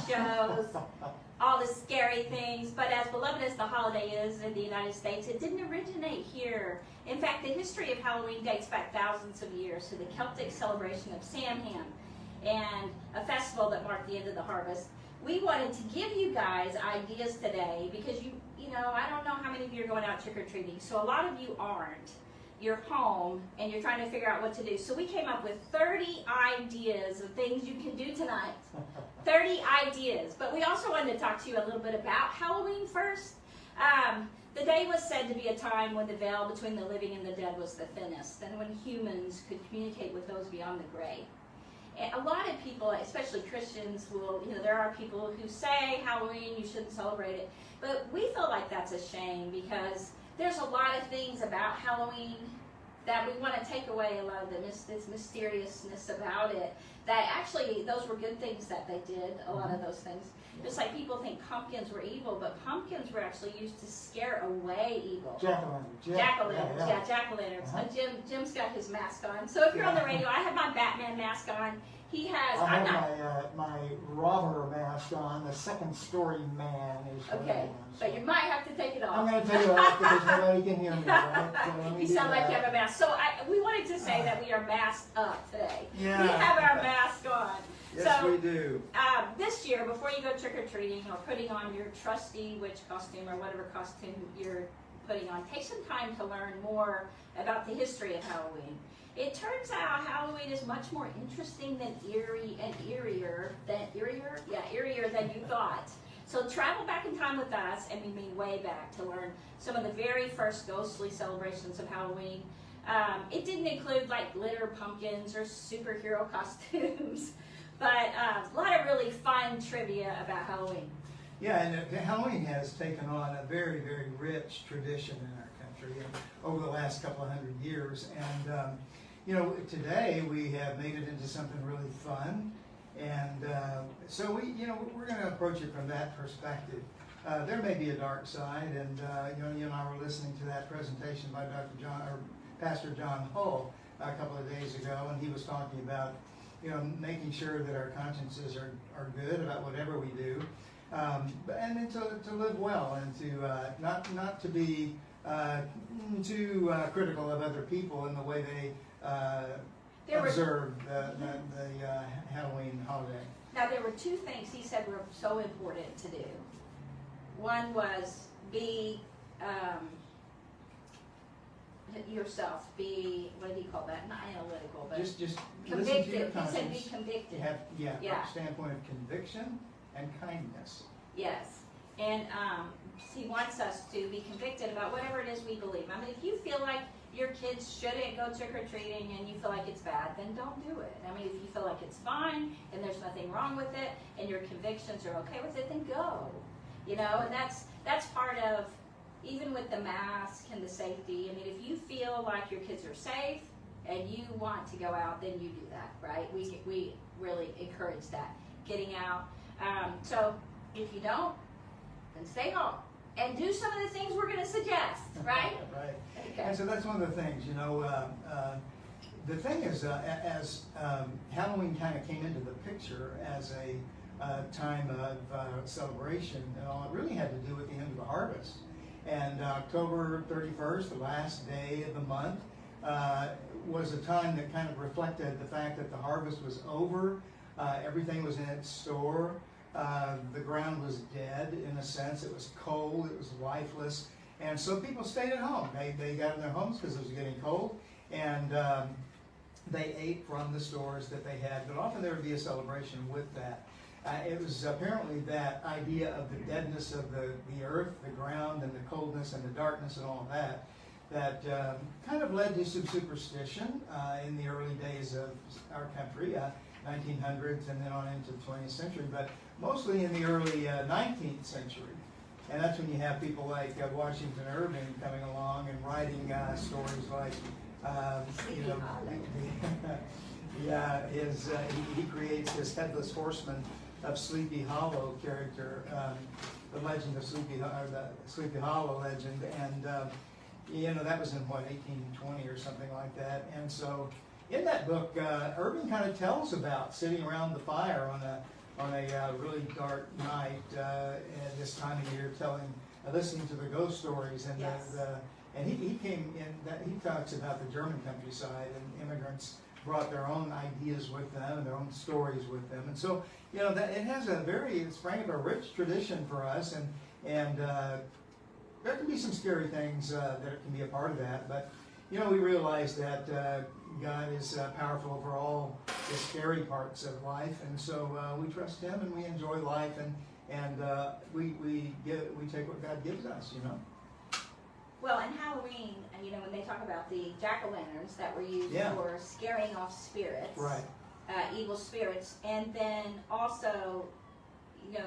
shows, all the scary things. But as beloved as the holiday is in the United States, it didn't originate here. In fact, the history of Halloween dates back thousands of years to the Celtic celebration of Samhain and a festival that marked the end of the harvest. We wanted to give you guys ideas today because you know, I don't know how many of you are going out trick-or-treating, so a lot of you aren't. You're home and you're trying to figure out what to do. So we came up with 30 ideas of things you can do tonight. 30 ideas. But we also wanted to talk to you a little bit about Halloween first. The day was said to be a time when the veil between the living and the dead was the thinnest, and when humans could communicate with those beyond the grave. And a lot of people, especially Christians, will, you know, there are people who say Halloween, you shouldn't celebrate it. But we feel like that's a shame because there's a lot of things about Halloween that we want to take away, a lot of this mysteriousness about it. That actually, those were good things that they did, a lot of those things. Just like people think pumpkins were evil, but pumpkins were actually used to scare away evil. Jack-o'-lanterns. Jack-o'-lanterns, yeah, jack-o'-lanterns. Jim's got his mask on. So if you're on the radio, I have my Batman mask on. He has. I have my robber mask on. The second story man is. Okay, but you might have to take it off. I'm going to take it off because nobody can hear me. Right? So you sound like you have a mask. So we wanted to say that we are masked up today. Yeah. We have our mask on. Yes, so, we do. This year, before you go trick-or-treating or putting on your trusty witch costume or whatever costume you're putting on, take some time to learn more about the history of Halloween. It turns out Halloween is much more interesting than eerie and eerier than you thought. So travel back in time with us, and we mean way back, to learn some of the very first ghostly celebrations of Halloween. It didn't include like glitter pumpkins or superhero costumes, but a lot of really fun trivia about Halloween. Yeah, and Halloween has taken on a very, very rich tradition in our country over the last couple of hundred years. And you know, today we have made it into something really fun, and so we're going to approach it from that perspective. There may be a dark side, and you and I were listening to that presentation by Pastor John Hull a couple of days ago, and he was talking about making sure that our consciences are good about whatever we do, and then to live well and to not to be too critical of other people in the way they observe the Halloween holiday. Now, there were two things he said were so important to do. One was be yourself. Be, what did he call that? Not analytical, but just convicted. Listen to your He said be conscience. convicted. From a standpoint of conviction and kindness. Yes. And he wants us to be convicted about whatever it is we believe. I mean, if you feel like your kids shouldn't go trick-or-treating and you feel like it's bad, then don't do it. I mean, if you feel like it's fine and there's nothing wrong with it and your convictions are okay with it, then go. And that's part of, even with the mask and the safety. I mean, if you feel like your kids are safe and you want to go out, then you do that, right? We really encourage that, getting out. So if you don't, then stay home and do some of the things we're going to suggest, right? Right. Okay. And so that's one of the things, the thing is, as Halloween kind of came into the picture as a time of celebration, it really had to do with the end of the harvest. And October 31st, the last day of the month, was a time that kind of reflected the fact that the harvest was over. Everything was in its store. The ground was dead, in a sense. It was cold. It was lifeless. And so people stayed at home. They got in their homes because it was getting cold. And they ate from the stores that they had. But often there would be a celebration with that. It was apparently that idea of the deadness of the earth, the ground, and the coldness and the darkness and all of that kind of led to some superstition in the early days of our country, 1900s and then on into the 20th century, but mostly in the early 19th century. And that's when you have people like Washington Irving coming along and writing stories like, he creates this headless horseman of Sleepy Hollow character, the legend of the Sleepy Hollow legend, and that was in 1820 or something like that. And so, in that book, Irving kind of tells about sitting around the fire on on a really dark night at this time of year, listening to the ghost stories, and Yes. and he came in that he talks about the German countryside, and immigrants brought their own ideas with them and their own stories with them, and so that it has it's frankly a rich tradition for us, and there can be some scary things that can be a part of that, but we realize that God is powerful over all the scary parts of life, and so we trust Him and we enjoy life, and we take what God gives us, Well, in Halloween, when they talk about the jack-o'-lanterns that were used Yeah. for scaring off spirits, Right. Evil spirits, and then also,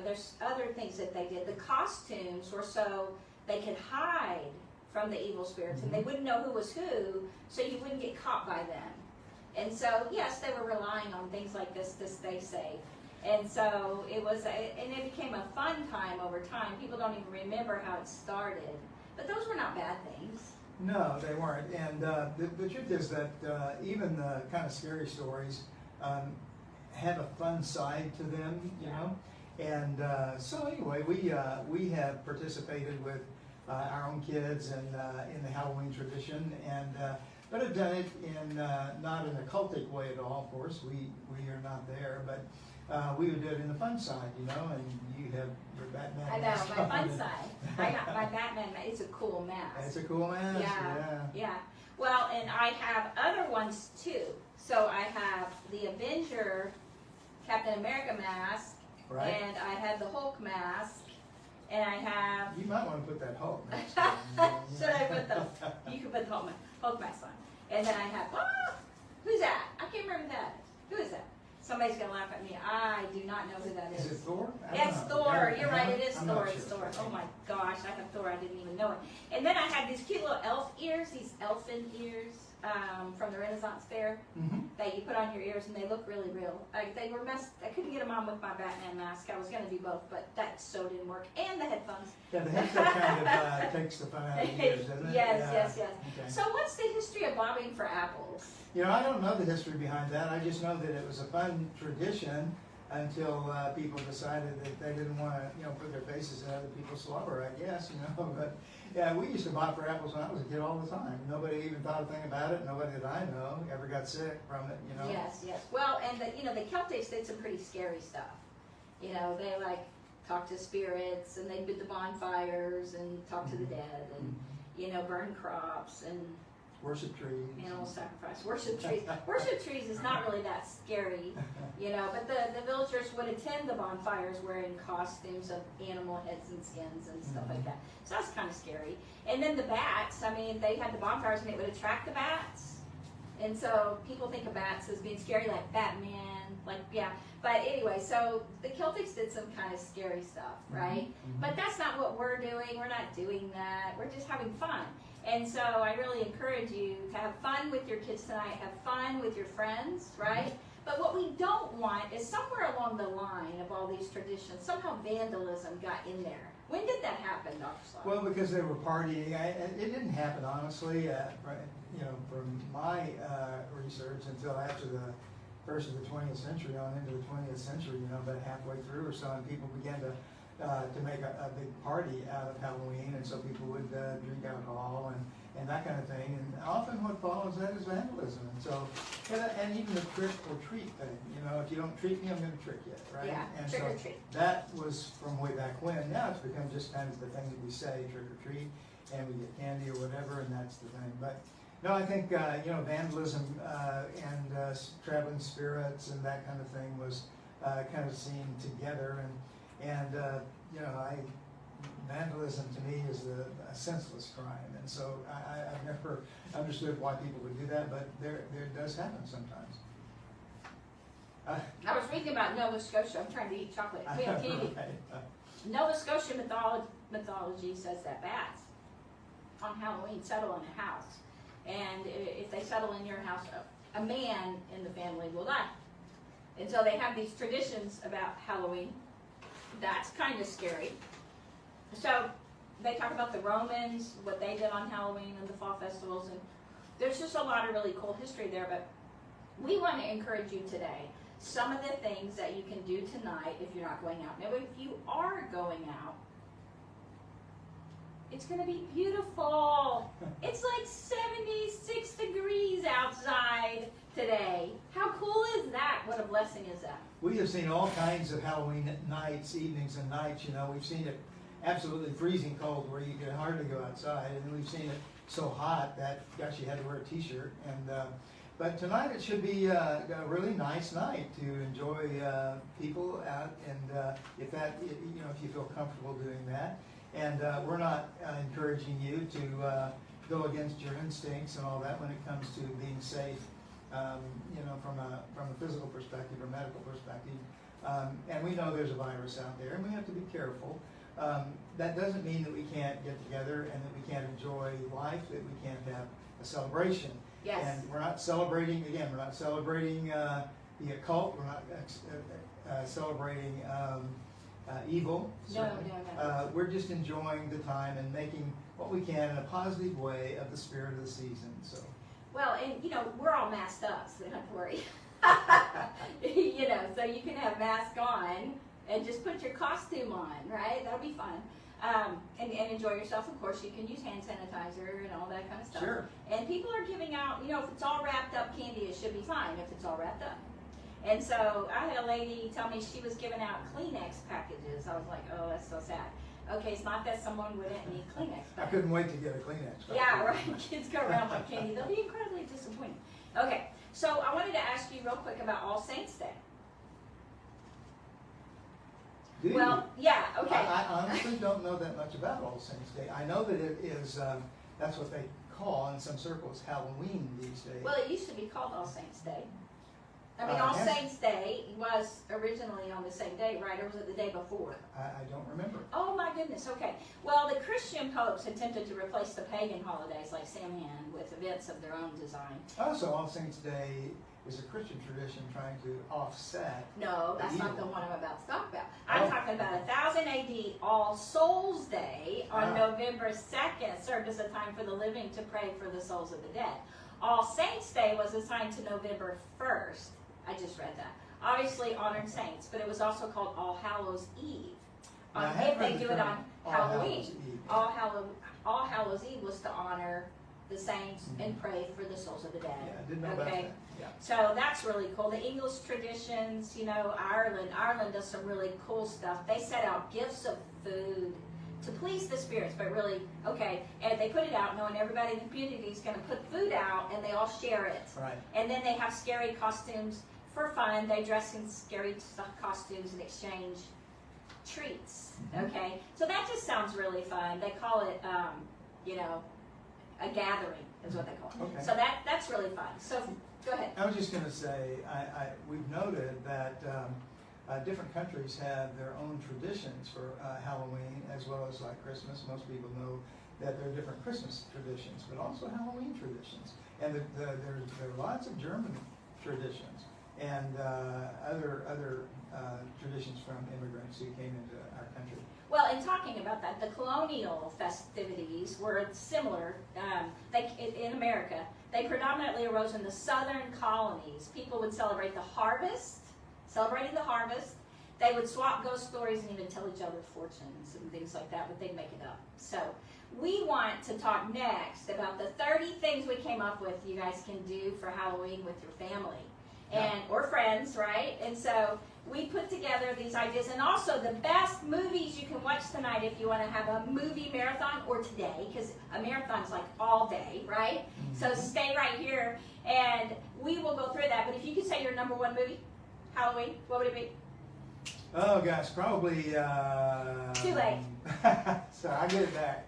there's other things that they did. The costumes were so they could hide from the evil spirits, and they wouldn't know who was who, so you wouldn't get caught by them. And so, yes, they were relying on things like this to stay safe. And so it became a fun time over time. People don't even remember how it started. But those were not bad things. No, they weren't. And the truth is that even the kind of scary stories have a fun side to them, And so anyway, we have participated with our own kids and in the Halloween tradition, and but have done it in not in a cultic way at all. Of course, we are not there, but we would do it in the fun side, and you have your Batman. I know, my fun side. I got my Batman. It's a cool mask. It's a cool mask. Yeah. Well, and I have other ones too. So I have the Avenger Captain America mask, Right. and I have the Hulk mask, and I have. You might want to put that Hulk mask on. Should I put the? You can put the Hulk mask on, and then I have. Who's that? I can't remember who that is. Who is that? Somebody's gonna laugh at me. I do not know who that is. Is it Thor? It's Thor. You're right. It is I'm Thor. not It's sure. Thor. Oh my gosh, I have Thor. I didn't even know it. And then I had these cute little elf ears. These elfin ears from the Renaissance fair Mm-hmm. that you put on your ears, and they look really real. They were messed. I couldn't get them on with my Batman mask. I was gonna do both, but that so didn't work. And the headphones. Yeah, the headset kind of takes the fun out of the ears, doesn't it? Yes. Okay. So what's the history of bobbing for apples? I don't know the history behind that. I just know that it was a fun tradition until people decided that they didn't want to, put their faces in other people's slobber, I guess, But yeah, we used to bob for apples when I was a kid all the time. Nobody even thought a thing about it. Nobody that I know ever got sick from it, Yes. Well, and the Celtics did some pretty scary stuff. They talk to spirits, and they did the bonfires and talk to the dead, and burn crops and Worship trees. animal sacrifice. Worship trees. Worship trees is not really that scary, But the villagers would attend the bonfires wearing costumes of animal heads and skins and stuff like that. So that's kind of scary. And then the bats. I mean, they had the bonfires, and it would attract the bats. And so people think of bats as being scary, like Batman, But anyway, so the Celtics did some kind of scary stuff, right? But that's not what we're doing. We're not doing that. We're just having fun. And so I really encourage you to have fun with your kids tonight. Have fun with your friends, right? But what we don't want is somewhere along the line of all these traditions, somehow vandalism got in there. When did that happen, Dr. Slaughter? Well, because they were partying. It didn't happen, honestly, from my research until after the first of the 20th century on into the 20th century, about halfway through or so, and people began to make a big party out of Halloween, and so people would drink alcohol and that kind of thing, and often what follows that is vandalism, and so, and even the trick or treat thing, if you don't treat me, I'm going to trick you, right? Yeah, and trick so or treat. that was from way back when. Now it's become just kind of the thing that we say, trick or treat, and we get candy or whatever, and that's the thing, but no, I think, vandalism and traveling spirits and that kind of thing was kind of seen together, and vandalism to me is a senseless crime, and so I've never understood why people would do that, but there does happen sometimes. I was reading about Nova Scotia. I'm trying to eat chocolate. We have candy. Right. Nova Scotia mythology says that bats on Halloween settle in a house. And if they settle in your house, a man in the family will die. And so they have these traditions about Halloween. That's kind of scary. So they talk about the Romans, what they did on Halloween and the fall festivals. And there's just a lot of really cool history there. But we want to encourage you today. some of the things that you can do tonight if you're not going out. Now, if you are going out, it's going to be beautiful. It's like 76 degrees outside today. How cool is that? What a blessing is that? We have seen all kinds of Halloween nights, evenings and nights. You know, we've seen it absolutely freezing cold where you can hardly go outside, and then we've seen it so hot that, gosh, you had to wear a t-shirt. And but tonight it should be a really nice night to enjoy people out, and if you feel comfortable doing that. And we're not encouraging you to go against your instincts and all that when it comes to being safe, from a physical perspective or medical perspective. And we know there's a virus out there, and we have to be careful. That doesn't mean that we can't get together and that we can't enjoy life, that we can't have a celebration. Yes. And we're not celebrating, we're not celebrating the occult, we're not celebrating evil. No. We're just enjoying the time and making what we can in a positive way of the spirit of the season. So. Well, and we're all masked up, so you don't have to worry. So you can have mask on and just put your costume on, right? That'll be fun. And enjoy yourself. Of course, you can use hand sanitizer and all that kind of stuff. Sure. And people are giving out, if it's all wrapped up candy, it should be fine if it's all wrapped up. And so I had a lady tell me she was giving out Kleenex packages. I was like, oh, that's so sad. Okay, it's not that someone wouldn't need Kleenex packages. I couldn't wait to get a Kleenex package. Yeah, right. Kids go around with candy. They'll be incredibly disappointed. Okay, so I wanted to ask you real quick about All Saints Day. Do you? Well, yeah, okay. I honestly don't know that much about All Saints Day. I know that it is, that's what they call in some circles Halloween these days. Well, it used to be called All Saints Day. I mean, All Yes. Saints Day was originally on the same day, right? Or was it the day before? I don't remember. Oh my goodness, okay. Well, the Christian popes attempted to replace the pagan holidays like Samhain with events of their own design. Also, All Saints Day is a Christian tradition trying to offset. No, that's not the evil. one I'm about to talk about. I'm Oh. talking about 1000 AD All Souls Day on Ah. November 2nd served as a time for the living to pray for the souls of the dead. All Saints Day was assigned to November 1st. I just read that. Obviously honored saints, but it was also called All Hallows Eve. Now, I have If they heard the do it term on All Halloween. Hallows Eve. All Hallows Eve was to honor the saints and pray for the souls of the dead. Yeah, I didn't know about Okay? that. Yeah. So that's really cool. The English traditions, Ireland does some really cool stuff. They set out gifts of food to please the spirits, but really, okay, and they put it out knowing everybody in the community is going to put food out and they all share it. Right. And then they have scary costumes for fun. They dress in scary costumes and exchange treats, okay? So that just sounds really fun. They call it, a gathering is what they call it. Okay. So that's really fun. So go ahead. I was just going to say, we've noted that different countries have their own traditions for Halloween as well as like Christmas. Most people know that there are different Christmas traditions, but also Halloween traditions. And there are lots of German traditions and other traditions from immigrants who came into our country. Well, in talking about that, the colonial festivities were similar. In America, they predominantly arose in the southern colonies. People would celebrating the harvest. They would swap ghost stories and even tell each other fortunes and things like that, but they'd make it up. So we want to talk next about the 30 things we came up with you guys can do for Halloween with your family or friends, right? And so we put together these ideas, and also the best movies you can watch tonight if you want to have a movie marathon, or today, because a marathon's like all day, right? So stay right here, and we will go through that. But if you could say your number one movie, Halloween, what would it be? Oh gosh, probably. Too late. So I get it back.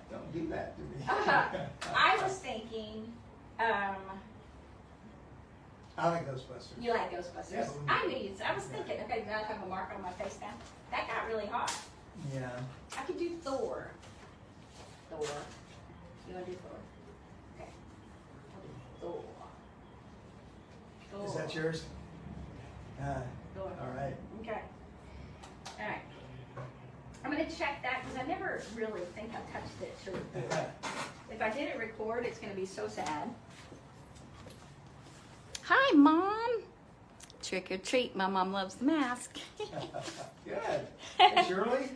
Don't do that to me. I was thinking, I like Ghostbusters. you like Ghostbusters. Yeah. I knew you'd. I was thinking, okay, now I have a mark on my face now. That got really hot. Yeah. I could do Thor. You want to do Thor? Okay. I'll do Thor. Is that yours? Thor. All right. Okay. All right. I'm going to check that because I never really think I touched it to record. If I didn't record, it's going to be so sad. Hi, Mom. trick or treat. My mom loves the mask. Good. Hey, Shirley.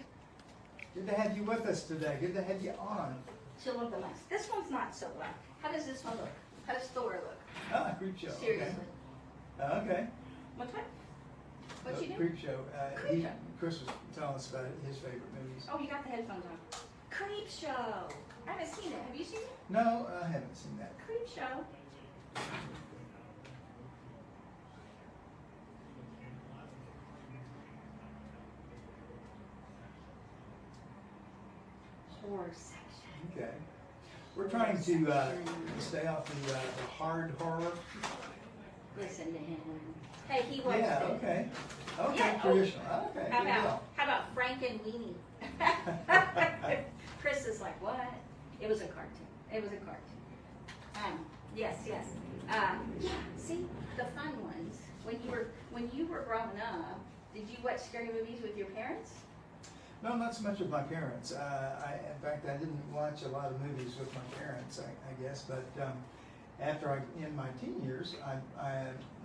Good to have you with us today. Good to have you on. She'll love the mask. This one's not so well. How does this one look? How does Thor look? Ah, creep show. Seriously. Okay. What's what? What you do? Creep show. Creep show. Chris was telling us about his favorite movies. Oh, you got the headphones on. Creep Show. I haven't seen it. Have you seen it? No, I haven't seen that. Creep Show. Horror section. Okay. We're trying to stay off the hard horror. Listen to him. Hey, he watched Yeah, it. okay. Okay, Yeah, traditional. Okay, How good about deal. Frank and Weenie? Chris is like, what? It was a cartoon. It was a cartoon. Yes. Yeah. See the fun ones. When you were growing up, did you watch scary movies with your parents? No, not so much with my parents. In fact, I didn't watch a lot of movies with my parents, I guess. But after in my teen years,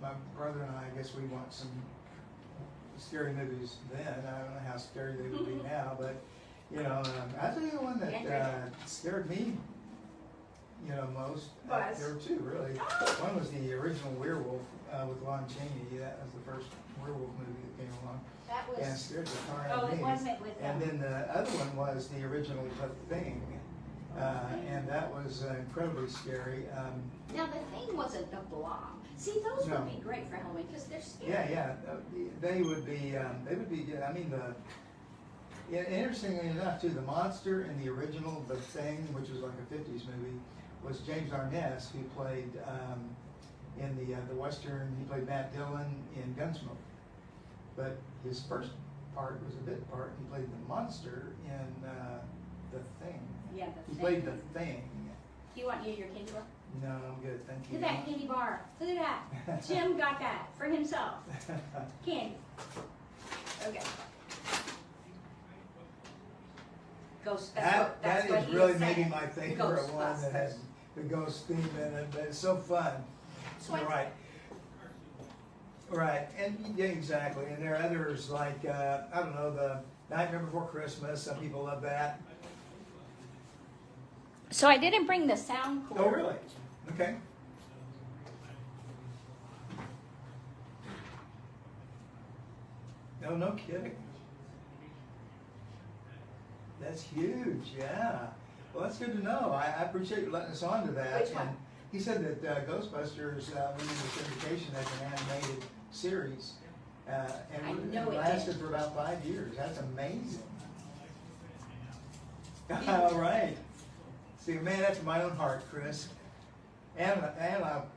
my brother and I guess we watched some scary movies then. I don't know how scary they would be now, but I tell you the one that scared me, most. Was? There were two really. One was the original Werewolf with Lon Chaney. That was the first werewolf movie that came along. That was. And scared the tar Oh, out of it me. wasn't with And then the other one was the original The Thing, and that was incredibly scary. Now the Thing wasn't the Blob. See, those No. would be great for Halloween because they're scary. Yeah. They would be good. I mean, interestingly enough, too, the monster in the original The Thing, which was like a '50s movie, was James Arness, who played in the Western. He played Matt Dillon in Gunsmoke. But his first part was a bit part. He played the monster in The Thing. Yeah, He played The Thing. Do you want your candy bar? No, I'm good, thank you. Look at that candy bar. Look at that. Jim got that for himself. Candy. Okay. Ghost. That what is he really said. maybe my favorite one that has Ghostbusters. the ghost theme in it, but it's so fun. So You're right. Right, and yeah, exactly. And there are others like, I don't know, the Nightmare Before Christmas. Some people love that. So I didn't bring the sound cord. Oh, really? Okay. No kidding. That's huge, yeah. Well, that's good to know. I appreciate you letting us on to that. Which one? And he said that Ghostbusters went into syndication as an animated series. And I know it lasted did. for about 5 years. That's amazing. All right. See, man, that's my own heart, Chris. And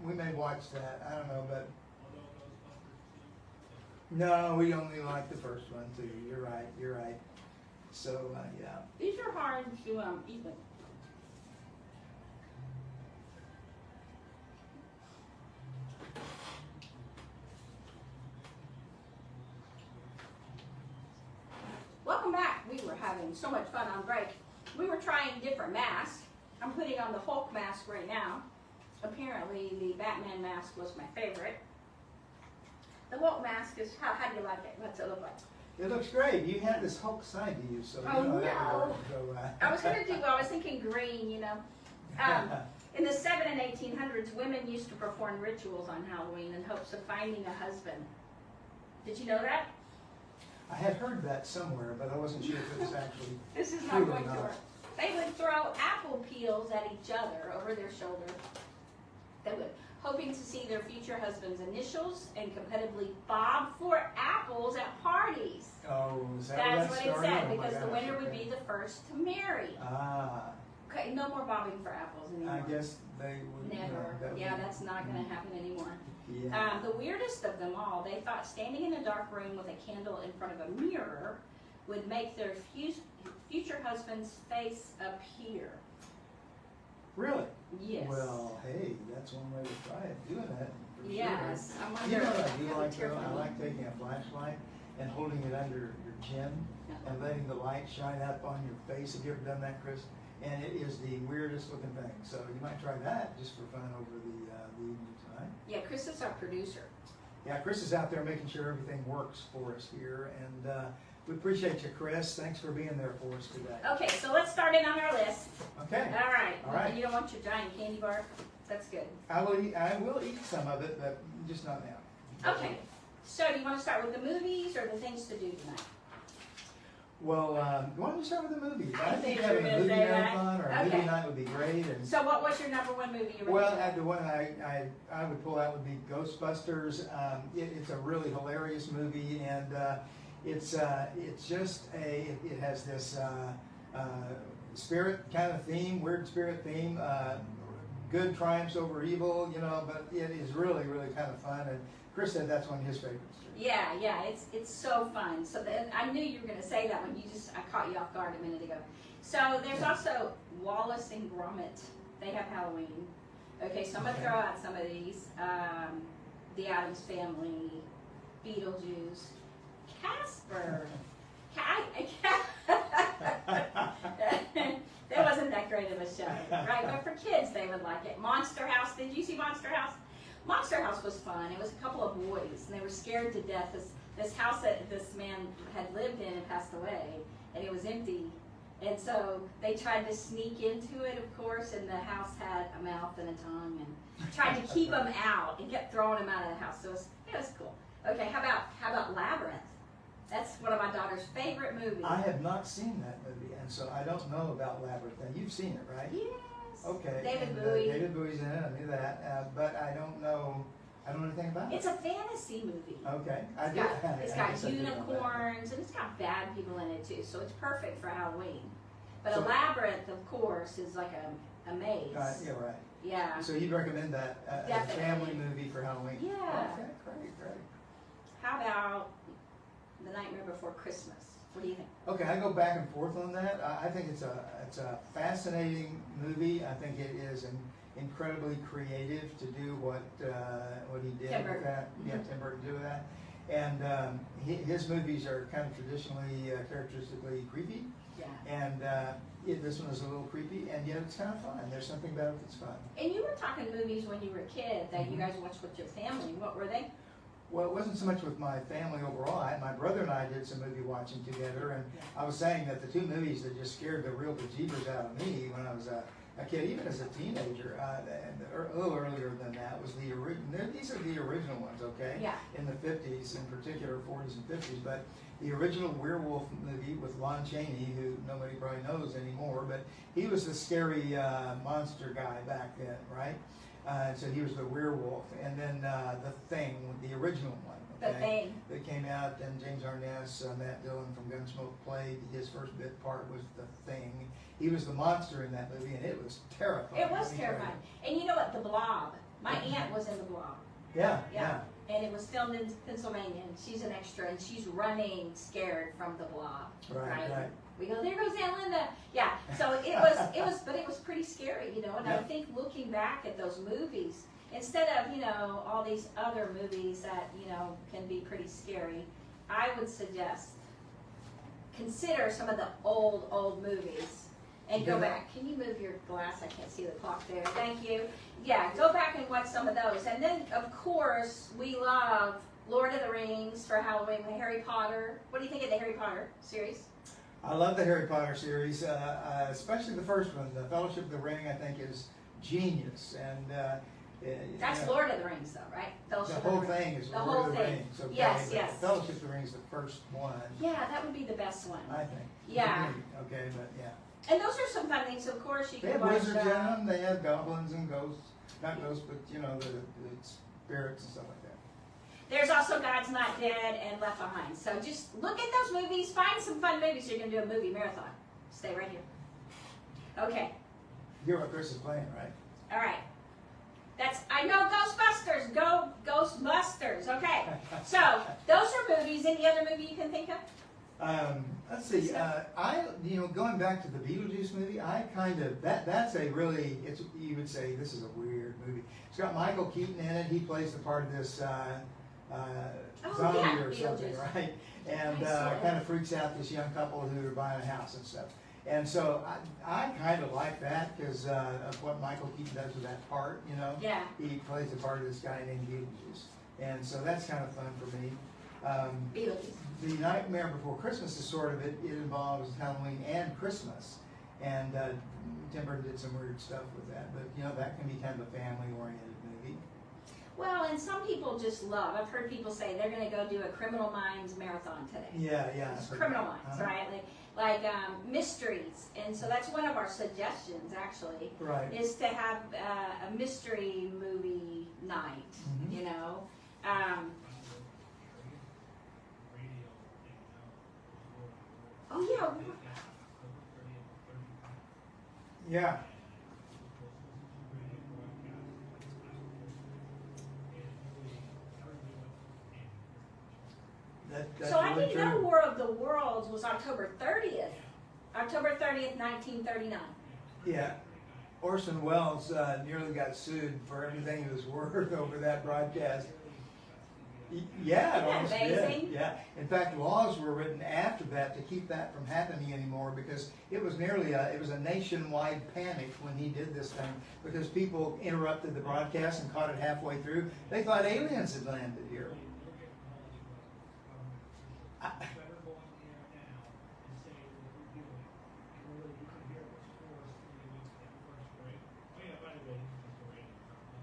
we may watch that. I don't know, but no, we only like the first one too. You're right. So yeah. These are hard to eat with. Welcome back. We were having so much fun on break. We were trying different masks. I'm putting on the Hulk mask right now. Apparently the Batman mask was my favorite. The Hulk mask is, how do you like it? What's it look like? It looks great. You have this Hulk side to you, so Oh, you know that no. would work. So, I was thinking green, you know. In the 1700s and 1800s, women used to perform rituals on Halloween in hopes of finding a husband. Did you know that? I had heard that somewhere, but I wasn't sure if it was actually This is true not or going to not. work. They would throw apple peels at each other over their shoulder. They would, hoping to see their future husband's initials and competitively bob for apples at parties. Oh, is that That's what what that it started? said, Oh my because the gosh, winner would okay. be the first to marry. Ah, Okay, no more bobbing for apples anymore. I guess they would. Never. that would Yeah, be- that's not going to happen anymore. Yeah. The weirdest of them all, they thought standing in a dark room with a candle in front of a mirror would make their future husband's face appear. Really? Yes. Well, hey, that's one way to try it, doing that. For Yes. I Sure. wonder. You know what I do how like tear though? I from like taking a flashlight and holding it under your chin and letting the light shine up on your face. Have you ever done that, Chris? And it is the weirdest looking thing. So you might try that just for fun over the evening tonight. Yeah, Chris is our producer. Yeah, Chris is out there making sure everything works for us here, and we appreciate you, Chris. Thanks for being there for us today. Okay, so let's start in on our list. Okay. All right. All right. And you don't want your giant candy bar? That's good. I will eat some of it, but just not now. Okay. So do you want to start with the movies or the things to do tonight? Well, why don't we start with the movies? I I think think having you a were movie gonna say that. marathon or a Okay. movie night would be great. And So what was your number one movie you well, recommend? the one I would pull out would be Ghostbusters. It's a really hilarious movie, and it's just it has this spirit kind of theme, weird spirit theme. Good triumphs over evil, you know, but it is really kind of fun. And Chris said that's one of his favorites. Yeah, it's so fun. So I knew you were going to say that one. I caught you off guard a minute ago. So there's also Wallace and Gromit. They have Halloween. Okay, so I'm going to throw out some of these. The Addams Family, Beetlejuice, Casper. That wasn't that great of a show, right? But for kids, they would like it. Monster House. Did you see Monster House? Monster House was fun. It was a couple of boys, and they were scared to death. This house that this man had lived in and passed away, and it was empty. And so they tried to sneak into it, of course, and the house had a mouth and a tongue, and tried to keep them out, and kept throwing them out of the house. So it was cool. Okay, how about Labyrinth? That's one of my daughter's favorite movies. I have not seen that movie, and so I don't know about Labyrinth. And you've seen it, right? Yes. Okay. David and, Bowie. David Bowie's in it. I knew that, but I don't know anything about it. It's a fantasy movie. Okay. It's got unicorns, and it's got bad people in it too, so it's perfect for Halloween. But a labyrinth, of course, is like a maze. Yeah, right. Yeah. So you'd recommend that as a Definitely. family movie for Halloween? Yeah. Okay, great. How about The Nightmare Before Christmas? What do you think? Okay, I go back and forth on that. I think it's a fascinating movie. I think it is incredibly creative to do what he did Tim with Burton. that. Yeah, Tim Burton do with that. And his movies are kind of traditionally, characteristically creepy. Yeah. And this one is a little creepy, and yet it's kind of fun. There's something about it that's fun. And you were talking movies when you were a kid that you guys watched with your family. What were they? Well, it wasn't so much with my family overall. My brother and I did some movie watching together, and I was saying that the two movies that just scared the real bejeebers out of me when I was a kid, even as a teenager, and a little earlier than that, was the original. These are the original ones, okay? Yeah. In the 50s, in particular, 40s and 50s, but the original werewolf movie with Lon Chaney, who nobody probably knows anymore, but he was the scary monster guy back then, right? So he was the werewolf, and then The Thing, the original one. Okay? The Thing. That came out, and James Arness, Matt Dillon from Gunsmoke played. His first bit part was The Thing. He was the monster in that movie, and it was terrifying. It was terrifying. And you know what? The Blob. My aunt was in The Blob. Yeah. And it was filmed in Pennsylvania, and she's an extra, and she's running scared from The Blob. Right. We go, there goes Aunt Linda. Yeah, so it was pretty scary, you know, and I think looking back at those movies, instead of, you know, all these other movies that, you know, can be pretty scary, I would suggest consider some of the old movies and go back. Can you move your glass? I can't see the clock there. Thank you. Yeah, go back and watch some of those. And then, of course, we love Lord of the Rings for Halloween, Harry Potter. What do you think of the Harry Potter series? I love the Harry Potter series, especially the first one. The Fellowship of the Ring, I think, is genius. And That's Lord of the Rings, though, right? Fellowship the whole of the Ring. thing is The Lord whole of the thing. Rings. Okay? Yes, But yes. The Fellowship of the Ring is the first one. Yeah, that would be the best one. I think. Yeah. Okay, but yeah. And those are some fun things. Of course, you They can have watch. wizards in them. They have goblins and ghosts. Not ghosts, but you know the spirits and stuff like that. There's also God's Not Dead and Left Behind. So just look at those movies. Find some fun movies. You're going to do a movie marathon. Stay right here. Okay. You're what Chris is playing, right? All right. I know Ghostbusters. Go Ghostbusters. Okay. So those are movies. Any other movie you can think of? Let's see. Going back to the Beetlejuice movie, that's a really, you would say this is a weird movie. It's got Michael Keaton in it. He plays the part of this zombie or something, Beetlejuice. right? And kind of freaks out this young couple who are buying a house and stuff. And so I kind of like that because of what Michael Keaton does with that part, you know. Yeah. He plays the part of this guy named Beetlejuice. And so that's kind of fun for me. Beal. The Nightmare Before Christmas is sort of, it involves Halloween and Christmas. And Tim Burton did some weird stuff with that, but you know, that can be kind of a family-oriented movie. Well, and some people just love. I've heard people say they're going to go do a Criminal Minds marathon today. Yeah, yeah. It's Criminal Minds, right? Like mysteries, and so that's one of our suggestions actually. Right. Is to have a mystery movie night. Mhm. You know. Oh yeah. Yeah. That's So I really didn't know true. War of the Worlds was October 30th. October 30th, 1939. Yeah. Orson Welles nearly got sued for everything he was worth over that broadcast. Yeah, it Isn't that almost amazing? did. Yeah. In fact, laws were written after that to keep that from happening anymore, because it was nearly it was a nationwide panic when he did this thing, because people interrupted the broadcast and caught it halfway through. They thought aliens had landed here.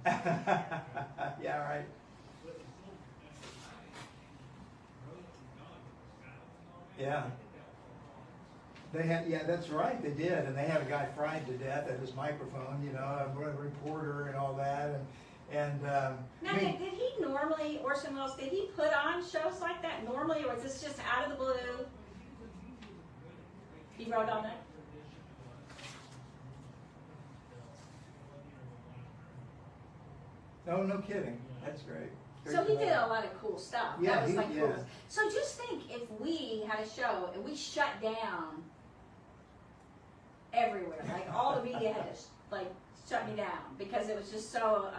Yeah, right. Yeah. They had, yeah, that's right, they did, and they had a guy fried to death at his microphone, you know, a reporter and all that, and Now, I mean, did he normally, Orson Welles, did he put on shows like that normally, or was this just out of the blue? He wrote on it? no kidding, that's great. So he did a lot of cool stuff. Yeah, That was he- like cool. yeah. So just think if we had a show and we shut down everywhere, like all the media had to like shut me down because it was just so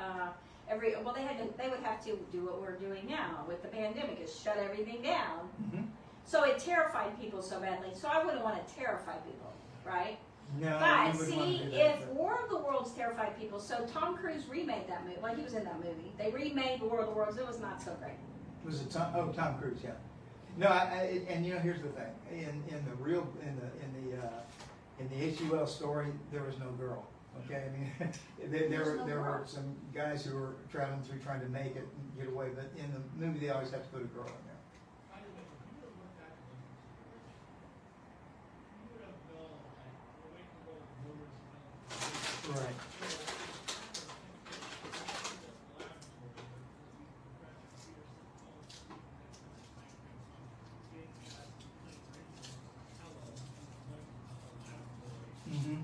they would have to do what we're doing now with the pandemic, is shut everything down. Mhm. So it terrified people so badly. So I wouldn't want to terrify people, right? No, But we wouldn't want see, to do that, if but- War of the Worlds terrified people, so Tom Cruise remade that movie. Well, he was in that movie. They remade War of the Worlds. It was not so great. Was it Tom Cruise? Yeah. No, and you know, here's the thing. In the real in the H.G.Wells story, there was no girl. Okay, I mean, there were some guys who were traveling through trying to make it and get away, but in the movie they always have to put a girl in there. Right. Mm-hmm.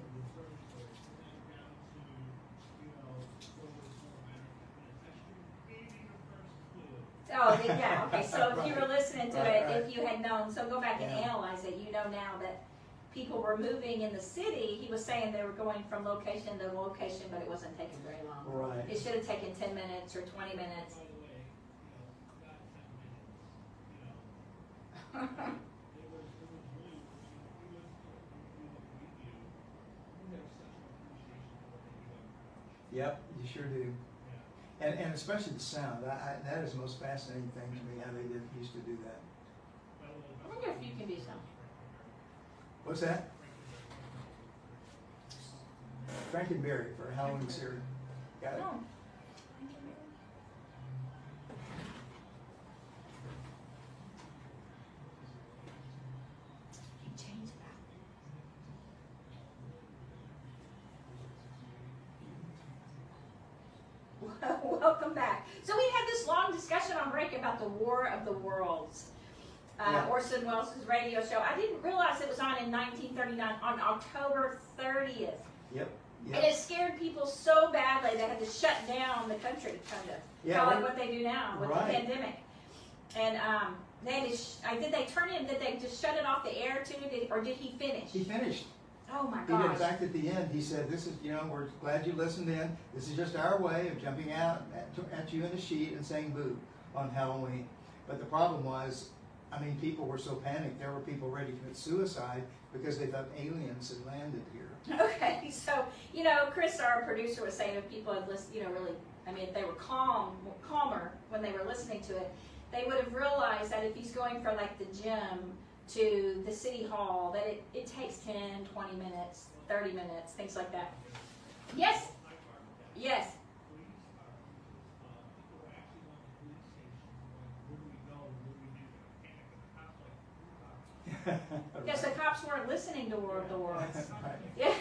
Oh, yeah, okay, so if you were listening to it, Right. if you had known, so go back and Yeah. analyze it, you know now that people were moving in the city. He was saying they were going from location to location, but it wasn't taking very long. Right. It should have taken 10 minutes or 20 minutes. Yep, you sure do. And especially the sound. That is the most fascinating thing to me, how they used to do that. I wonder if you can do something. What's that? Frankenberry for a Halloween series. Got it? No. Change that. Welcome back. So we had this long discussion on break about the War of the Worlds. Yeah. Orson Welles' radio show. I didn't realize it was on in 1939 on October 30th. Yep. And Yep. it scared people so badly they had to shut down the country, kind of. Yeah, Kind of well, like what they do now with right. the pandemic. And they had to did they turn it? Did they just shut it off the air too? Or did he finish? He finished. Oh my He did. In gosh. fact, at the end, he said, "This is, you know, we're glad you listened in. This is just our way of jumping out at you in a sheet and saying boo on Halloween." But the problem was, I mean, people were so panicked. There were people ready to commit suicide because they thought aliens had landed here. Okay, so, you know, Chris, our producer, was saying if people had listened, you know, really I mean, if they were calmer when they were listening to it, they would have realized that if he's going from like the gym to the city hall, that it takes 10, 20 minutes, 30 minutes, things like that. Yes? Yes. Yes, the cops weren't listening to the words. Yeah.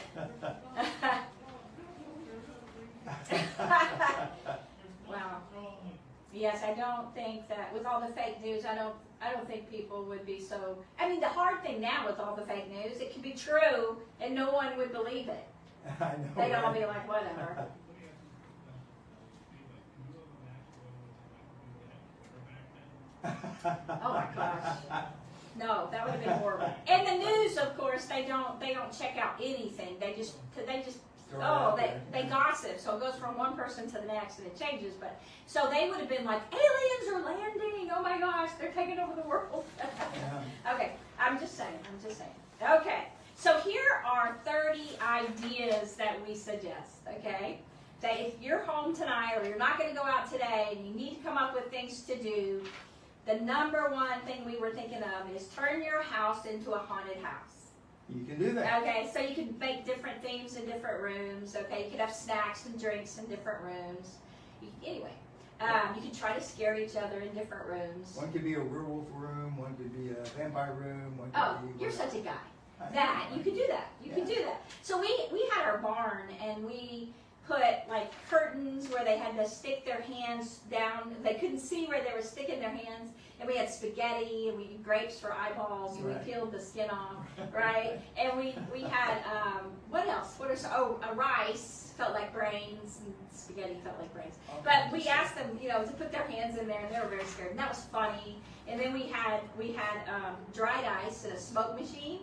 Wow. Yes, I don't think that with all the fake news, I don't think people would be so. I mean, the hard thing now with all the fake news, it can be true and no one would believe it. I know, They'd all right? be like, whatever. Oh my gosh. No, that would have been horrible. And the news, of course, they don't check out anything. They just they gossip. So it goes from one person to the next and it changes. But so they would have been like, aliens are landing. Oh my gosh, they're taking over the world. Yeah. Okay, I'm just saying. Okay, so here are 30 ideas that we suggest. Okay, that if you're home tonight or you're not going to go out today and you need to come up with things to do. The number one thing we were thinking of is turn your house into a haunted house. You can do that. Okay, so you can make different themes in different rooms. Okay, you could have snacks and drinks in different rooms. Anyway, you can try to scare each other in different rooms. One could be a werewolf room, one could be a vampire room, one could Oh, be... you're such a guy. I You could do that. You could do that. So we had our barn and we put like curtains where they had to stick their hands down. They couldn't see where they were sticking their hands. And we had spaghetti and we had grapes for eyeballs and Right. we peeled the skin off, right? And we had, what else? A rice felt like brains and spaghetti felt like brains. But we asked them, to put their hands in there and they were very scared. And that was funny. And then we had dried ice in a smoke machine.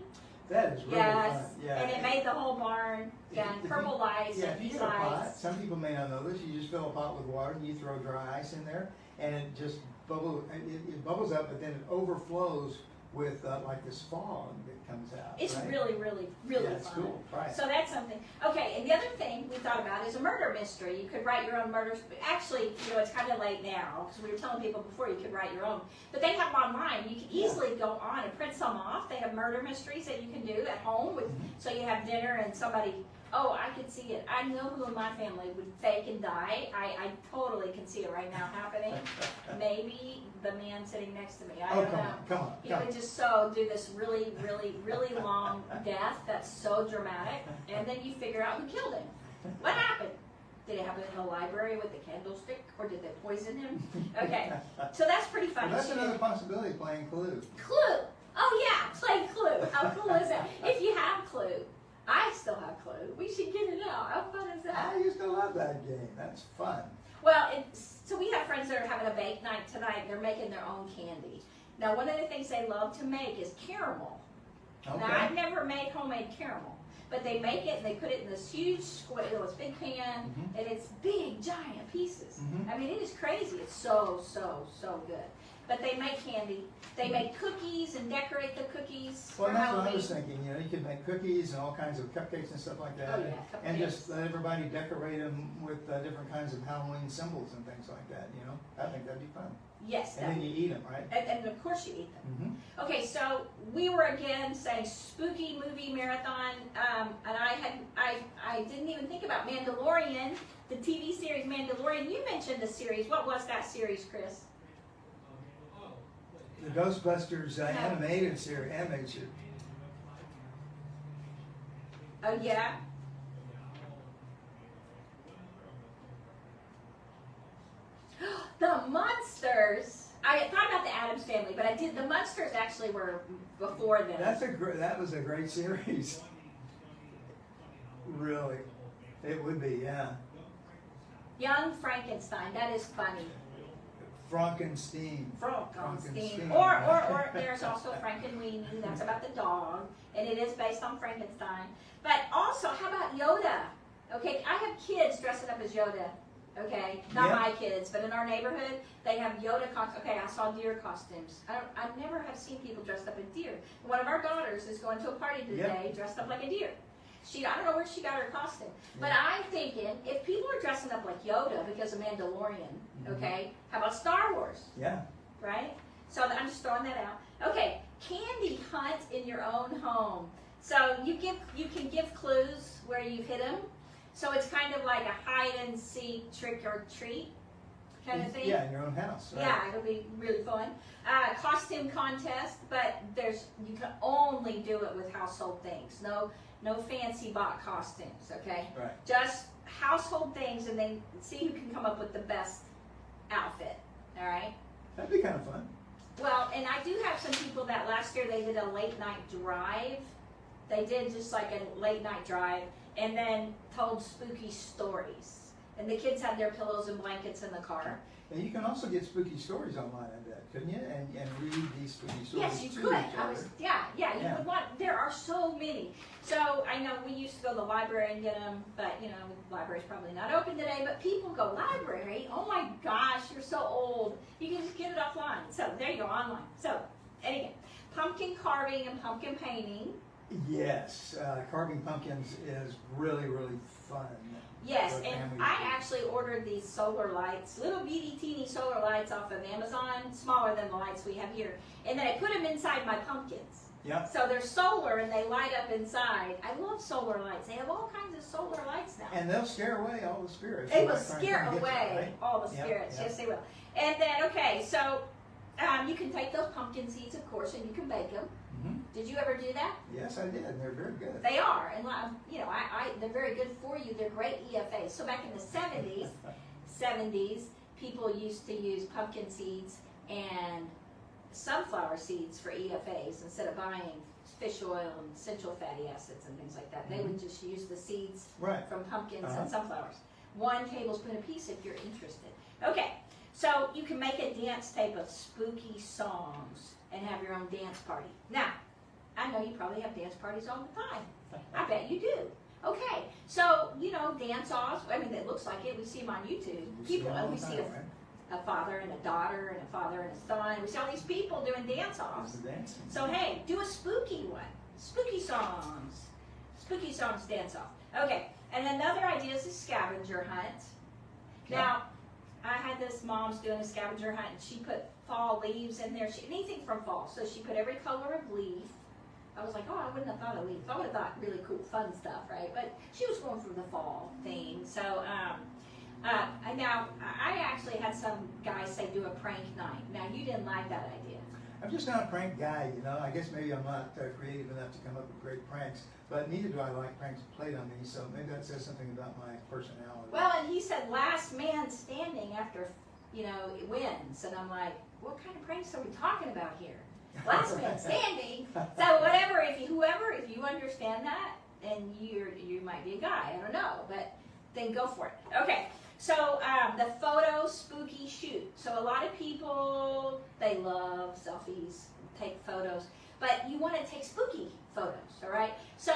That is really Yes, fun. Yeah. and it made the whole barn, and purple lights Yeah, and if you these get a pot, lights. some people may not know this, you just fill a pot with water and you throw dry ice in there and it just it bubbles up, but then it overflows with like this fog that comes out. It's right? really, really, really Yeah, it's fun. cool. Right. So that's something. Okay, and the other thing we thought about is a murder mystery. You could write your own murders. Actually, it's kind of late now because we were telling people before you could write your own. But they have them online. You can easily go on and print some off. They have murder mysteries that you can do at home. So you have dinner and somebody, I could see it. I know who in my family would fake and die. I totally can see it right now happening. Maybe the man sitting next to me. I don't know. Come on. He would just do this really, really, really long death that's so dramatic, and then you figure out who killed him. What happened? Did it happen in the library with the candlestick, or did they poison him? Okay, so that's pretty funny. Well, that's another possibility, playing Clue. Clue. Oh yeah, play Clue. How cool is that? If you have Clue, I still have Clue. We should get it out. How fun is that? I used to love that game. That's fun. Well, so we have friends that are having a bake night tonight. They're making their own candy. Now, one of the things they love to make is caramel. Okay. Now, I've never made homemade caramel, but they make it and they put it in this huge square, this big pan, and it's big, giant pieces. I mean, it is crazy. It's so, so, so good. But they make candy. They make cookies and decorate the cookies Well, for that's Halloween. what I was thinking. You could make cookies and all kinds of cupcakes and stuff like that. Oh, yeah, And cupcakes. just let everybody decorate them with different kinds of Halloween symbols and things like that, I think that'd be fun. Yes, And then you eat them, right? and of course you eat them. Okay, so we were again saying spooky movie marathon, and I didn't even think about Mandalorian, the TV series Mandalorian. You mentioned the series. What was that series, Chris? The Ghostbusters animated series. Oh yeah. The Munsters. I thought about the Addams Family, but the Munsters actually were before them. That was a great series. Really, it would be, yeah. Young Frankenstein. That is funny. Frankenstein. Frankenstein. Or there's also Frankenweenie. That's about the dog, and it is based on Frankenstein. But also, how about Yoda? Okay, I have kids dressing up as Yoda. Okay, not my kids, but in our neighborhood, they have Yoda costumes. Okay, I saw deer costumes. I never have seen people dressed up as deer. One of our daughters is going to a party today dressed up like a deer. I don't know where she got her costume. But I'm thinking, if people are dressing up like Yoda because of Mandalorian, okay, how about Star Wars? Yeah. Right? So I'm just throwing that out. Okay, candy hunt in your own home. So you can give clues where you've hit them. So it's kind of like a hide and seek, trick or treat kind of thing. Yeah, in your own house. Right? Yeah, it'll be really fun. Costume contest, but you can only do it with household things. No fancy bought costumes, okay? Right. Just household things, and then see who can come up with the best outfit. All right. That'd be kind of fun. Well, and I do have some people that last year they did a late night drive. They did just like a late night drive, and then told spooky stories. And the kids had their pillows and blankets in the car. And you can also get spooky stories online, I bet, couldn't you? And read these spooky stories. Yes, you to could. each other. You would want. There are so many. So I know we used to go to the library and get them, but the library's probably not open today. But people go, library? Oh my gosh, you're so old. You can just get it offline. So there you go, online. So anyway, pumpkin carving and pumpkin painting. Yes, carving pumpkins is really, really fun. Yes, and I actually ordered these solar lights, little bitty teeny solar lights off of Amazon, smaller than the lights we have here. And then I put them inside my pumpkins. Yeah. So they're solar and they light up inside. I love solar lights. They have all kinds of solar lights now. And they'll scare away all the spirits. They will scare away all the spirits. Yep. Yes, they will. And then, okay, so you can take those pumpkin seeds, of course, and you can bake them. Mm-hmm. Did you ever do that? Yes, I did. And they're very good. They are, and they're very good for you. They're great EFAs. So back in the 70s, people used to use pumpkin seeds and sunflower seeds for EFAs instead of buying fish oil and essential fatty acids and things like that. They would just use the seeds from pumpkins and sunflowers. 1 tablespoon apiece if you're interested. Okay, so you can make a dance tape of spooky songs and have your own dance party. Now, I know you probably have dance parties all the time. I bet you do. Okay, so, dance-offs, I mean, it looks like it. We see them on YouTube. We see a father and a daughter and a father and a son. We see all these people doing dance-offs. So, hey, do a spooky one. Spooky songs. Spooky songs dance-off. Okay, and another idea is a scavenger hunt. Now, I had this mom's doing a scavenger hunt, and she put fall leaves in there. Anything from fall. So she put every color of leaf. I was like, oh, I wouldn't have thought of leaves. I would have thought really cool, fun stuff, right? But she was going for the fall theme. So now I actually had some guys say do a prank night. Now you didn't like that idea. I'm just not a prank guy, I guess maybe I'm not creative enough to come up with great pranks, but neither do I like pranks played on me, so maybe that says something about my personality. Well, and he said last man standing after, it wins. And I'm like, what kind of pranks are we talking about here? Last man standing. So whatever, if you understand that, and you might be a guy, I don't know, but then go for it. Okay. So the photo spooky shoot. So a lot of people, they love selfies, take photos, but you want to take spooky photos, all right? So,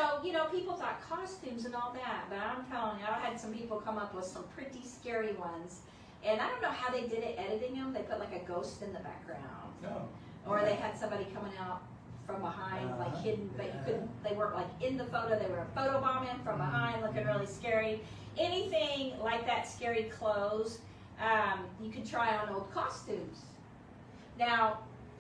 people thought costumes and all that, but I'm telling you, I had some people come up with some pretty scary ones, and I don't know how they did it editing them. They put like a ghost in the background. No. Or they had somebody coming out from behind, like hidden, but they weren't like in the photo, they were photobombing from behind, looking really scary. Anything like that, scary clothes, you can try on old costumes. Now,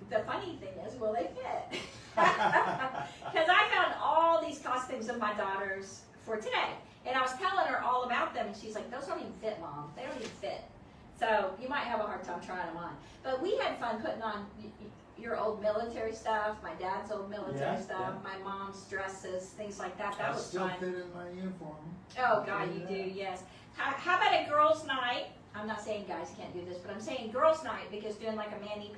the funny thing is, will they fit? Because I found all these costumes of my daughters for today. And I was telling her all about them, and she's like, those don't even fit, Mom. They don't even fit. So you might have a hard time trying them on. But we had fun putting on your old military stuff, my dad's old military stuff, my mom's dresses, things like that. That was fun. I still fit in my uniform. Oh, God, you do, yes. How about a girls' night? I'm not saying guys can't do this, but I'm saying girls' night, because doing like a mani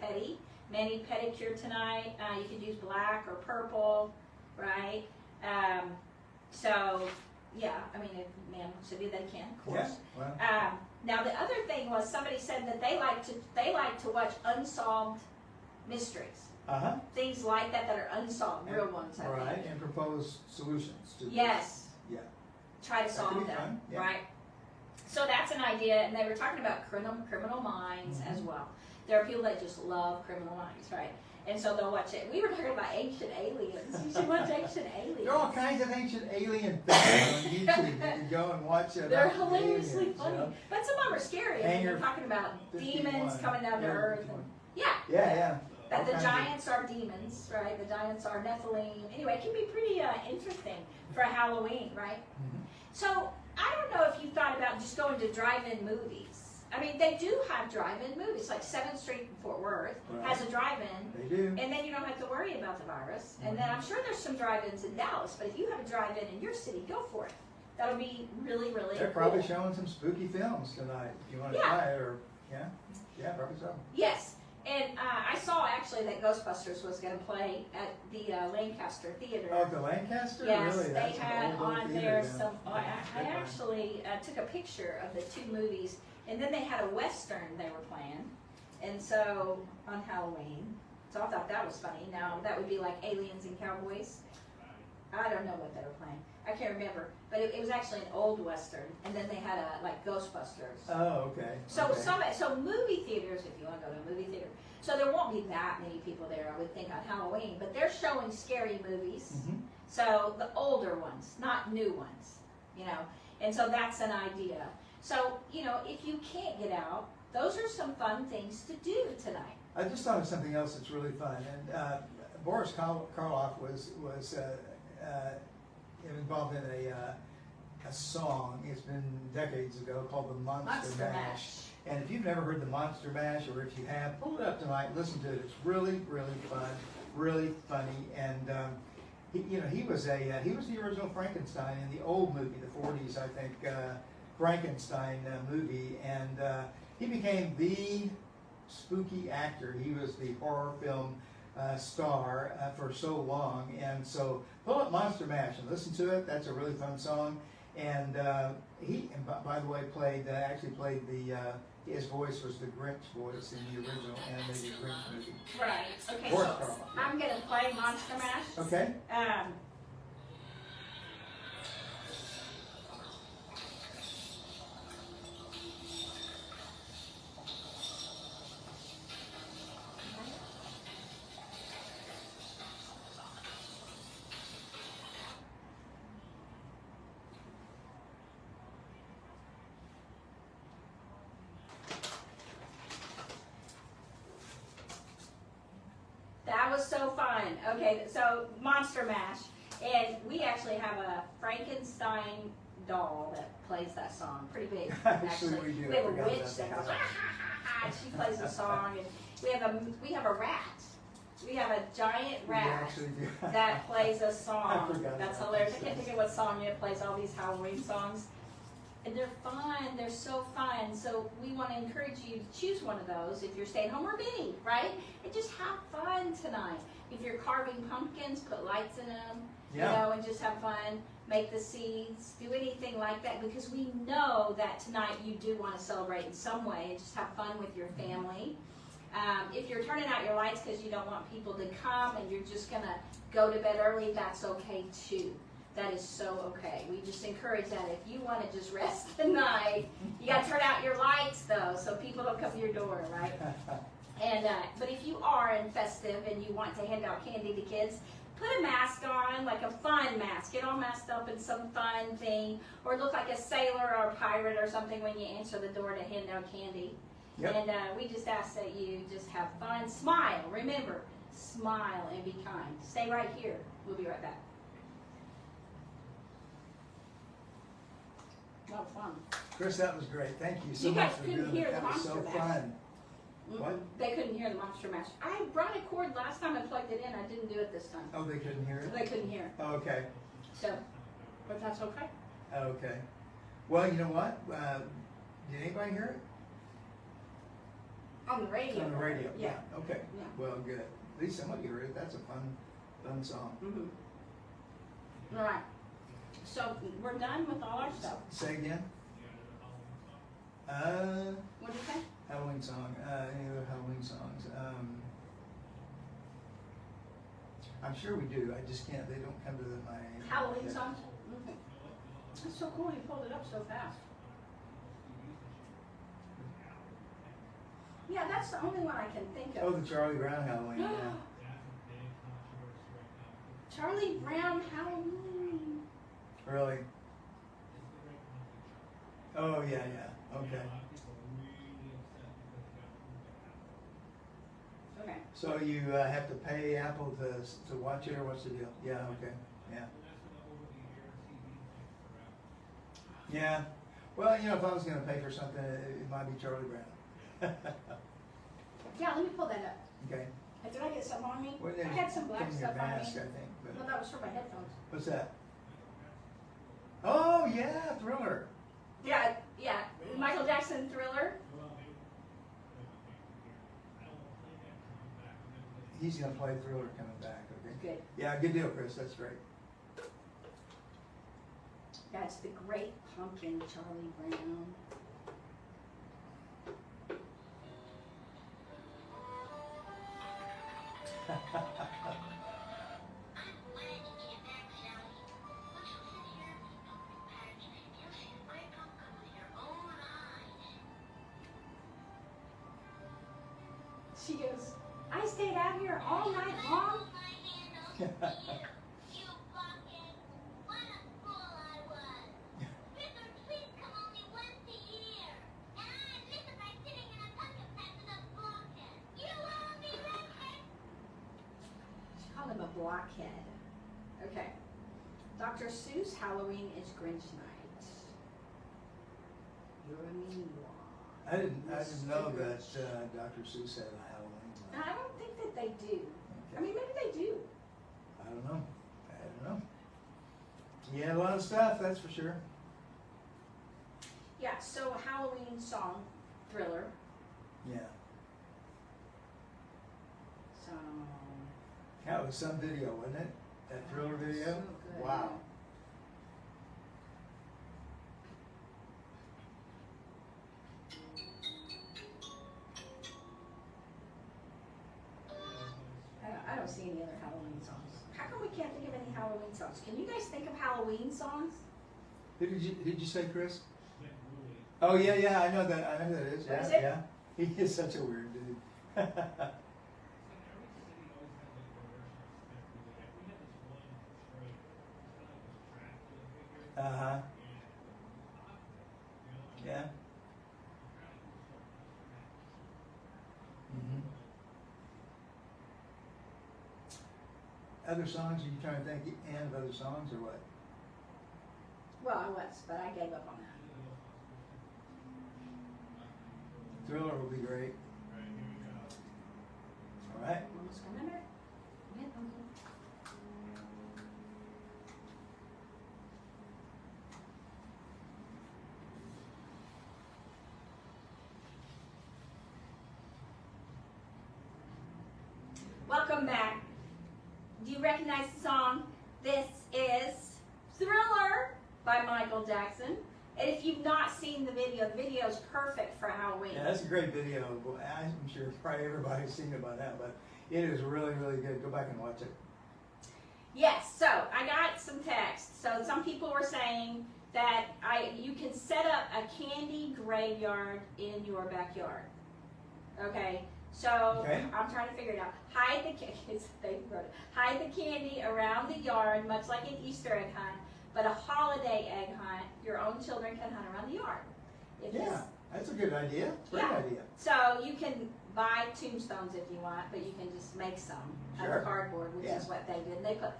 pedicure tonight. You could use black or purple, right? So, yeah, I mean, if man wants to do that, they can, of course. Yeah, well. Now, the other thing was somebody said that they like to watch unsolved mysteries. Things like that are unsolved, real ones, I think. Right, and propose solutions to Yes. Yeah. Try to solve them, right? So that's an idea, and they were talking about criminal minds as well. There are people that just love criminal minds, right? And so they'll watch it. We were talking about ancient aliens. You should watch ancient aliens. There are all kinds of ancient alien things on YouTube. You can go and watch it. They're hilariously aliens, funny. you know? But some of them are scary. I mean, they're talking about demons coming down to Earth. And, yeah. Yeah. That the giants are demons, right? The giants are Nephilim. Anyway, it can be pretty interesting for Halloween, right? Mm-hmm. So, I don't know if you thought about just going to drive-in movies. I mean, they do have drive-in movies, like 7th Street in Fort Worth has a drive-in. They do. And then you don't have to worry about the virus. And then I'm sure there's some drive-ins in Dallas, but if you have a drive-in in your city, go for it. That'll be really, really They're cool. probably showing some spooky films tonight. If you want to try it, or probably so. Yes. And I saw actually that Ghostbusters was going to play at the Lancaster Theater. Oh, the Lancaster? Yes, Really? they That's had an old on theater there then. some. I actually took a picture of the 2 movies, and then they had a Western they were playing, and so on Halloween. So I thought that was funny. Now that would be like Aliens and Cowboys. I don't know what they were playing. I can't remember, but it was actually an old Western, and then they had a like Ghostbusters. Oh, okay. So okay. so movie theaters, if you want to go to a movie theater, so there won't be that many people there, I would think, on Halloween. But they're showing scary movies, so the older ones, not new ones, you know. And so that's an idea. So if you can't get out, those are some fun things to do tonight. I just thought of something else that's really fun. And Boris Karloff was involved in a song. It's been decades ago called the Monster Mash. And if you've never heard the Monster Mash, or if you have, pull it up tonight, listen to it. It's really, really fun, really funny. And he was the original Frankenstein in the old movie, the 40s, I think, Frankenstein movie. And he became the spooky actor. He was the horror film star for so long. And so pull up Monster Mash and listen to it. That's a really fun song. And by the way, actually played his voice was the Grinch voice in the original animated Grinch movie. Right. Okay. Boris So Karloff, I'm gonna play Monster Mash. Okay. That was so fun. Okay, so Monster Mash, and we actually have a Frankenstein doll that plays that song. Pretty big. Actually, we do. We have I a forgot witch about that that. goes, ah, ha, ha, and she plays the song, and we have a rat. We have a giant We rat actually do. that plays a song. I forgot That's about hilarious. I that. can't think of what song it plays. All these Halloween songs. And they're fun. They're so fun. So we want to encourage you to choose one of those if you're staying home, or many, right? And just have fun tonight. If you're carving pumpkins, put lights in them, and just have fun. Make the seeds. Do anything like that, because we know that tonight you do want to celebrate in some way and just have fun with your family. If you're turning out your lights because you don't want people to come and you're just going to go to bed early, that's okay too. That is so okay. We just encourage that. If you want to just rest the night, you got to turn out your lights though, so people don't come to your door, right? And but if you are in festive and you want to hand out candy to kids, put a mask on, like a fun mask. Get all masked up in some fun thing, or look like a sailor or a pirate or something when you answer the door to hand out candy. Yep. And we just ask that you just have fun. Smile. Remember, smile and be kind. Stay right here. We'll be right back. Oh, fun. Chris, that was great. Thank you so You much guys for couldn't doing hear that. the That was so Monster Mash. fun. What? They couldn't hear the Monster Mash. I brought a cord last time I plugged it in. I didn't do it this time. Oh, they couldn't hear it? They couldn't hear it. Oh, okay. So, but that's okay. Okay. Well, you know what? Did anybody hear it? On the radio. On the radio. Yeah. Okay. Yeah. Well, good. At least somebody heard it. That's a fun song. Mm-hmm. All right. So we're done with all our stuff. Say again. What did you say? Halloween song. Any other Halloween songs? I'm sure we do. I just can't. They don't come to my. Halloween yeah. songs? Okay. That's so cool. You pulled it up so fast. Yeah, that's the only one I can think Oh, of. the Charlie Brown Halloween. Yeah. Charlie Brown Halloween. Really? Oh, yeah, yeah, okay. Okay. So you have to pay Apple to watch it, or what's the deal? Yeah, okay, yeah. Yeah, well, you know, if I was gonna pay for something, it might be Charlie Brown. Yeah, let me pull that up. Okay. Did I get something on me? Well, I had some black from your stuff on me. mask, I think, Well, but, that was for my headphones. what's that? Oh, yeah, Thriller. Yeah, yeah. Michael Jackson Thriller. He's gonna play Thriller coming back, okay? Good. Yeah, good deal, Chris, that's great. That's the Great Pumpkin, Charlie Brown. She goes, I stayed out here all night long. She called him a blockhead. Okay. Dr. Seuss Halloween is Grinch night. You're a mean one. I didn't know that Dr. Seuss had a Halloween line. I don't think that they do. I Okay. mean, maybe they do. I don't know. I don't know. Yeah, a lot of stuff, that's for sure. Yeah, so Halloween song, Thriller. Yeah. So. That was some video, wasn't it? That Thriller video? So good. Wow. I don't see any other Halloween songs. How come we can't think of any Halloween songs? Can you guys think of Halloween songs? Who did you say, Chris? Oh yeah, yeah, I know that is. What Yeah, is it? yeah. He is such a weird dude. Uh-huh. Yeah. Mm-hmm. Other songs, are you trying to think, Ann, of other songs or what? Well, I was, but I gave up on that. Thriller will be great. All right. Almost remember. Yeah, Uncle. Welcome back. Do you recognize the song? This is Thriller by Michael Jackson. And if you've not seen the video is perfect for Halloween. Yeah, that's a great video. Well, I'm sure probably everybody's seen it by now, but it is really, really good. Go back and watch it. Yes, so I got some text. So some people were saying that you can set up a candy graveyard in your backyard. Okay, so Okay. I'm trying to figure it out. Hide the candy around the yard, much like an Easter egg hunt, but a holiday egg hunt, your own children can hunt around the yard. If Yeah, this- that's a good idea. Great Yeah. idea. So you can buy tombstones if you want, but you can just make some out Sure. of cardboard, which Yeah. is what they did. And they put,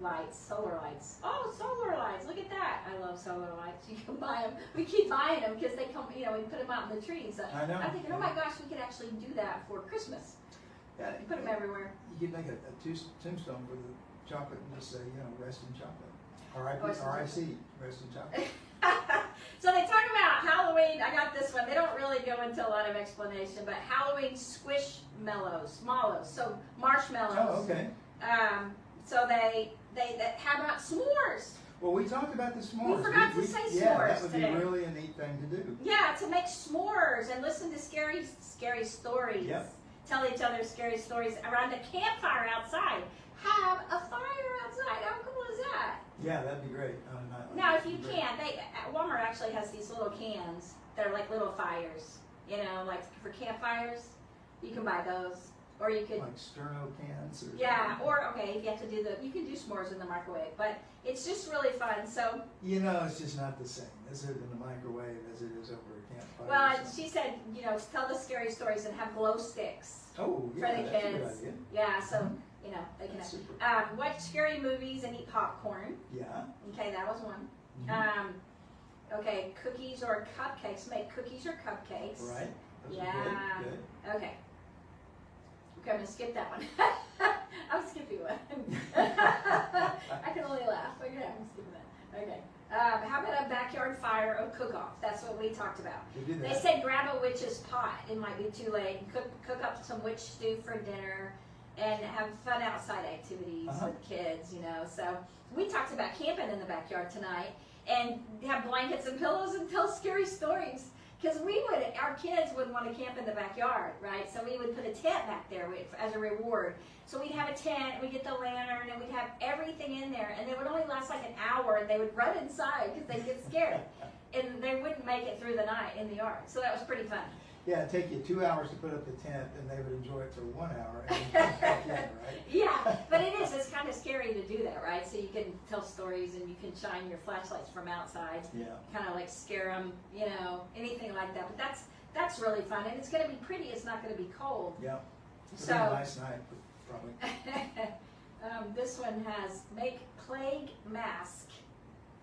lights, solar lights. Oh, solar lights! Look at that! I love solar lights. You can buy them. We keep buying them because they come. We put them out in the trees. So I know. I'm thinking, oh my gosh, we could actually do that for Christmas. Yeah, Put them everywhere. You could make a tombstone for the chocolate and just say, rest in chocolate. R.I.P. Oh, it's R.I.C. Rest in chocolate. So they talk about Halloween. I got this one. They don't really go into a lot of explanation, but Halloween squishmallows, mallows. So marshmallows. Oh, okay. So they how about s'mores? Well, we talked about the s'mores. We forgot to say Yeah, s'mores that would today. be really a neat thing to do. Yeah, to make s'mores and listen to scary stories. Yep. Tell each other scary stories around a campfire outside. Have a fire outside. How cool is that? Yeah, that'd be great. On a night like Now, that. if you can, Walmart actually has these little cans that are like little fires. Like for campfires, you can buy those. Or you could, Like sterno cans or yeah, or, okay, if you have to do you can do s'mores in the microwave, but it's just really fun, so. You know, it's just not the same, is it, in the microwave as it is over a campfire? Well, or and something? she said, you know, tell the scary stories and have glow sticks Oh, for yeah, the that's a good kids. idea. Yeah, so, Mhm. you know, they can That's super. watch scary movies and eat popcorn. Yeah. Okay, that was one. Mhm. Okay, cookies or cupcakes. Make cookies or cupcakes. Right. Those are Yeah. Good. Okay. Okay, I'm gonna skip that one. I'm skipping one. I can only laugh. Okay, I'm skipping that. Okay. How about a backyard fire or cook-off? That's what we talked about. We do They that. said grab a witch's pot. It might be too late. Cook up some witch stew for dinner, and have fun outside activities with kids. You know. So we talked about camping in the backyard tonight, and have blankets and pillows and tell scary stories. Because our kids would want to camp in the backyard, right? So we would put a tent back there as a reward. So we'd have a tent, we'd get the lantern, and we'd have everything in there. And they would only last like an hour, and they would run inside because they'd get scared. And they wouldn't make it through the night in the yard. So that was pretty fun. Yeah, it'd take you 2 hours to put up the tent, and they would enjoy it for 1 hour, and then come back in, right? Yeah, but it's kind of scary to do that, right? So you can tell stories, and you can shine your flashlights from outside. Yeah. Kind of like scare them, you know, anything like that. But that's really fun, and it's going to be pretty. It's not going to be cold. Yeah. It'll So be a nice night, probably. this one has make plague mask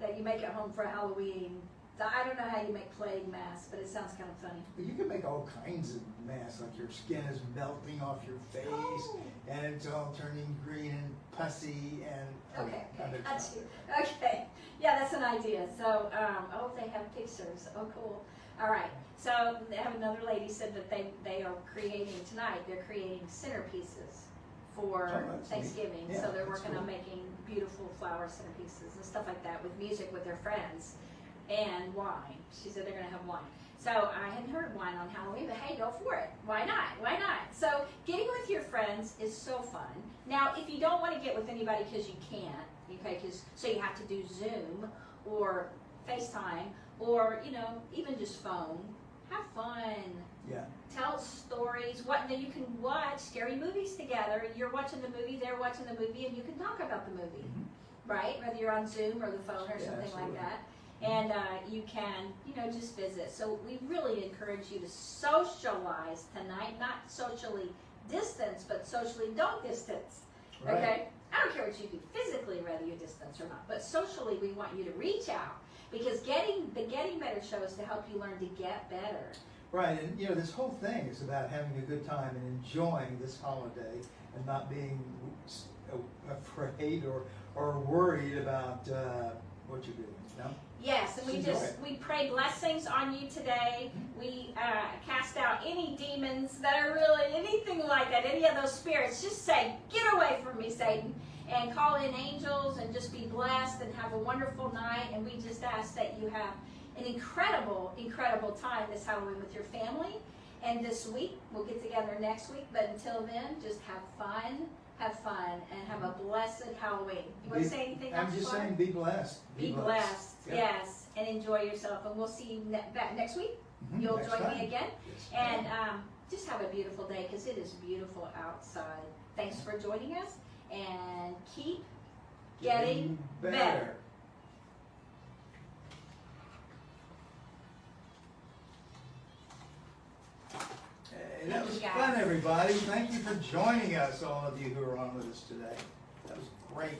that you make at home for Halloween. I don't know how you make plague masks, but it sounds kind of funny. But you can make all kinds of masks, like your skin is melting off your face, Oh. and it's all turning green and pussy, and Okay, other that's stuff. you. Okay, yeah, that's an idea. So, oh, they have pictures. Oh, cool. All right. So they have another lady said that they are creating tonight. They're creating centerpieces for Oh, that's neat. Thanksgiving. Yeah, So they're that's working on cool. making beautiful flower centerpieces and stuff like that with music with their friends and wine. She said they're going to have wine. So I hadn't heard of wine on Halloween, but hey, go for it. Why not? Why not? So getting with your friends is so fun. Now, if you don't want to get with anybody because you can't, okay, so you have to do Zoom or FaceTime or, you know, even just phone, have fun. Yeah. Tell stories. Then you can watch scary movies together. You're watching the movie, they're watching the movie, and you can talk about the movie, right? Whether you're on Zoom or the phone or Yeah, something absolutely. like that. And you can, you know, just visit. So we really encourage you to socialize tonight, not socially distance, but socially don't distance. Right. Okay? I don't care what you do physically, whether you distance or not, but socially we want you to reach out because Getting Better show is to help you learn to get better. Right, and you know, this whole thing is about having a good time and enjoying this holiday and not being afraid or worried about what you're doing, you know? Yes, and Enjoy it. we pray blessings on you today. We cast out any demons that are really anything like that, any of those spirits. Just say, get away from me, Satan, and call in angels and just be blessed and have a wonderful night. And we just ask that you have an incredible, incredible time this Halloween with your family. And this week, we'll get together next week. But until then, just have fun, and have a blessed Halloween. You want to say anything else? I'm just Clark? saying, be blessed. Be blessed, Yeah. yes, and enjoy yourself. And we'll see you back next week. Mhm, You'll next join time. me again. Yes. And just have a beautiful day because it is beautiful outside. Thanks for joining us and keep getting better. Hey, that Thank was you, guys. fun, everybody. Thank you for joining us, all of you who are on with us today. That was great.